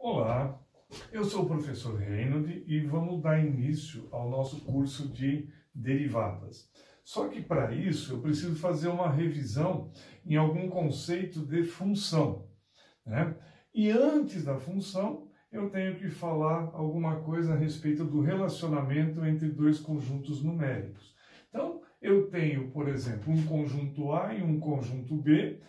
Olá, eu sou o professor Reinhold e vamos dar início ao nosso curso de derivadas. Só que para isso eu preciso fazer uma revisão em algum conceito de função, né? E antes da função eu tenho que falar alguma coisa a respeito do relacionamento entre dois conjuntos numéricos. Então eu tenho, por exemplo, um conjunto A e um conjunto B.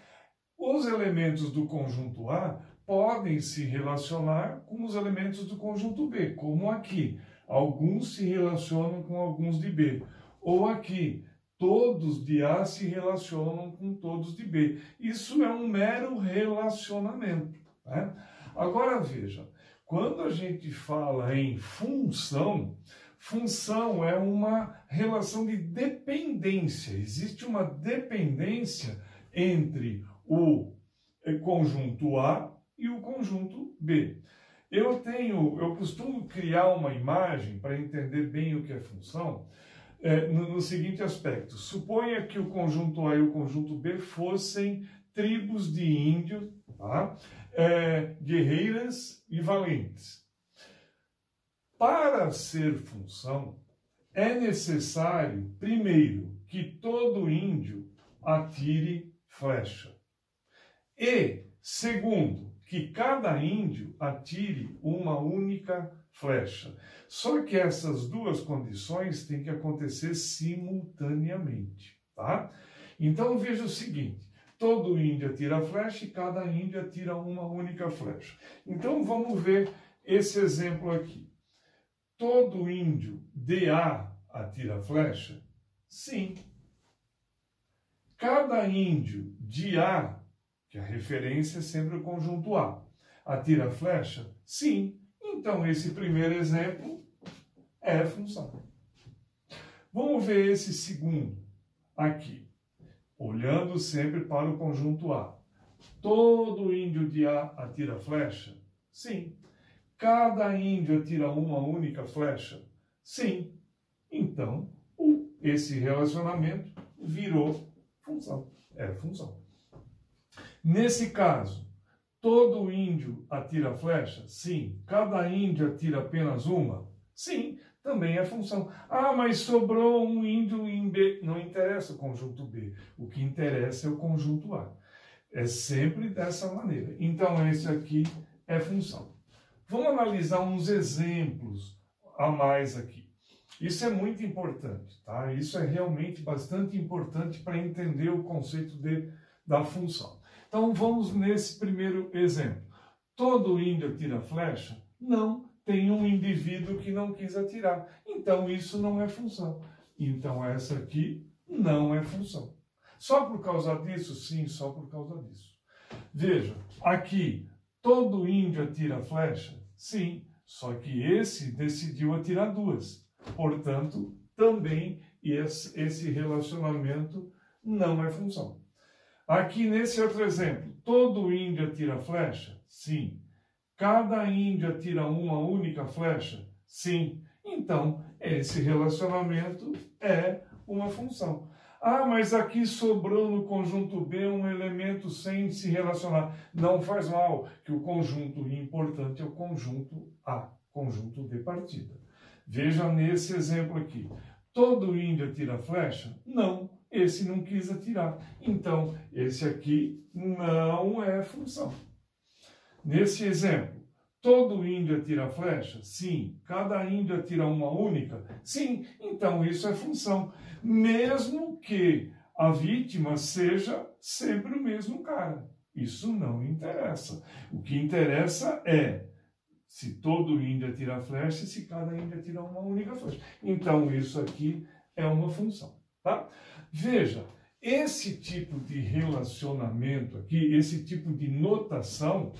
Os elementos do conjunto A podem se relacionar com os elementos do conjunto B, como aqui. Alguns se relacionam com alguns de B. Ou aqui, todos de A se relacionam com todos de B. Isso é um mero relacionamento, né? Agora veja, quando a gente fala em função, função é uma relação de dependência. Existe uma dependência entre o conjunto A e o conjunto B. Eu costumo criar uma imagem para entender bem o que é função, no seguinte aspecto. Suponha que o conjunto A e o conjunto B fossem tribos de índios, tá? Guerreiras e valentes. Para ser função, é necessário, primeiro, que todo índio atire flecha. E, segundo, que cada índio atire uma única flecha. Só que essas duas condições têm que acontecer simultaneamente, tá? Então veja o seguinte, todo índio atira flecha e cada índio atira uma única flecha. Então vamos ver esse exemplo aqui. Todo índio de A atira flecha? Sim. Cada índio de A, que a referência é sempre o conjunto A, atira flecha? Sim. Então, esse primeiro exemplo é função. Vamos ver esse segundo aqui, olhando sempre para o conjunto A. Todo índio de A atira flecha? Sim. Cada índio atira uma única flecha? Sim. Então, esse relacionamento virou função. É função. Nesse caso, todo índio atira flecha? Sim. Cada índio atira apenas uma? Sim, também é função. Ah, mas sobrou um índio em B. Não interessa o conjunto B. O que interessa é o conjunto A. É sempre dessa maneira. Então, esse aqui é função. Vamos analisar uns exemplos a mais aqui. Isso é muito importante, tá? Isso é realmente bastante importante para entender o conceito da função. Então, vamos nesse primeiro exemplo. Todo índio atira flecha? Não, tem um indivíduo que não quis atirar. Então, isso não é função. Então, essa aqui não é função. Só por causa disso? Sim, só por causa disso. Veja, aqui, todo índio atira flecha? Sim, só que esse decidiu atirar duas. Portanto, também esse relacionamento não é função. Aqui nesse outro exemplo, todo índio atira flecha? Sim. Cada índio atira uma única flecha? Sim. Então, esse relacionamento é uma função. Ah, mas aqui sobrou no conjunto B um elemento sem se relacionar. Não faz mal, que o conjunto importante é o conjunto A, conjunto de partida. Veja nesse exemplo aqui. Todo índio atira flecha? Não, esse não quis atirar. Então, esse aqui não é função. Nesse exemplo, todo índio atira flecha? Sim. Cada índio atira uma única? Sim. Então, isso é função. Mesmo que a vítima seja sempre o mesmo cara. Isso não interessa. O que interessa é se todo índio atira flecha e se cada índio atira uma única flecha. Então, isso aqui é uma função, tá? Veja, esse tipo de relacionamento aqui, esse tipo de notação,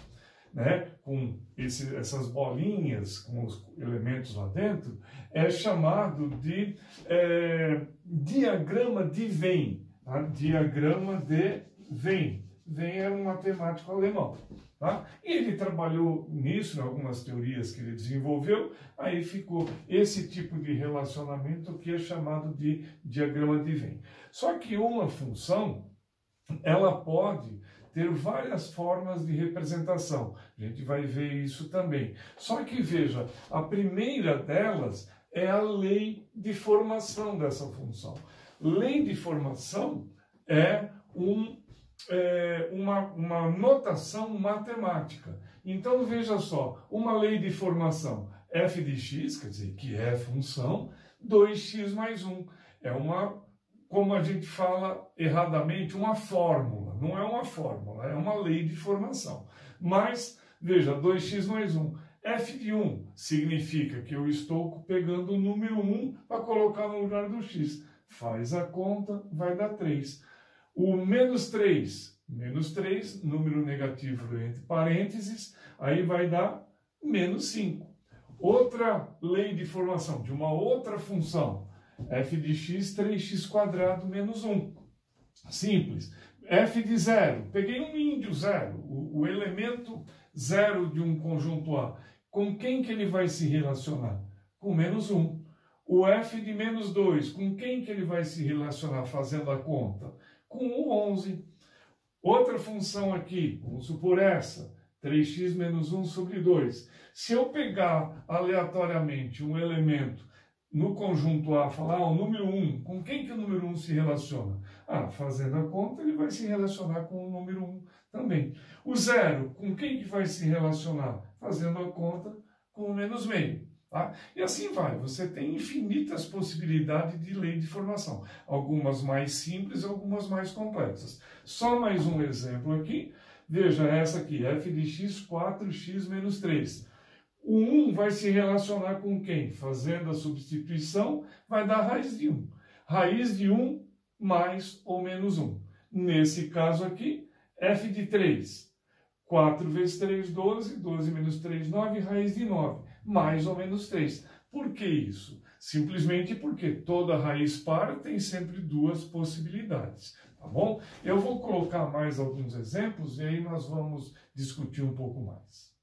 né, com essas bolinhas, com os elementos lá dentro, é chamado de diagrama de Venn. Tá? Diagrama de Venn. Venn era um matemático alemão. Tá? E ele trabalhou nisso, em algumas teorias que ele desenvolveu, aí ficou esse tipo de relacionamento que é chamado de diagrama de Venn. Só que uma função, ela pode ter várias formas de representação. A gente vai ver isso também. Só que veja, a primeira delas é a lei de formação dessa função. Lei de formação é uma notação matemática. Então veja só, uma lei de formação f de x, quer dizer, que é função, 2x mais 1. É uma, como a gente fala erradamente, uma fórmula. Não é uma fórmula, é uma lei de formação. Mas, veja, 2x mais 1. F de 1 significa que eu estou pegando o número 1 para colocar no lugar do x. Faz a conta, vai dar 3. O menos 3, número negativo entre parênteses, aí vai dar menos 5. Outra lei de formação de uma outra função, f de x, 3x² menos 1. Simples. F de 0, peguei um índio 0, o elemento 0 de um conjunto A. Com quem que ele vai se relacionar? Com menos 1. O f de menos 2, com quem que ele vai se relacionar fazendo a conta? Com o 11. Outra função aqui, vamos supor essa, 3x menos 1 sobre 2. Se eu pegar aleatoriamente um elemento no conjunto A, falar o número 1, com quem que o número 1 se relaciona? Fazendo a conta, ele vai se relacionar com o número 1 também. O 0, com quem que vai se relacionar? Fazendo a conta com o menos meio. Tá? E assim vai, você tem infinitas possibilidades de lei de formação, algumas mais simples, algumas mais complexas. Só mais um exemplo aqui, veja essa aqui, f de x, 4x menos 3. O 1 vai se relacionar com quem? Fazendo a substituição, vai dar raiz de 1. Raiz de 1 mais ou menos 1. Nesse caso aqui, f de 3. 4 vezes 3, 12. 12 menos 3, 9. Raiz de 9. Mais ou menos 3. Por que isso? Simplesmente porque toda raiz par tem sempre duas possibilidades. Tá bom? Eu vou colocar mais alguns exemplos e aí nós vamos discutir um pouco mais.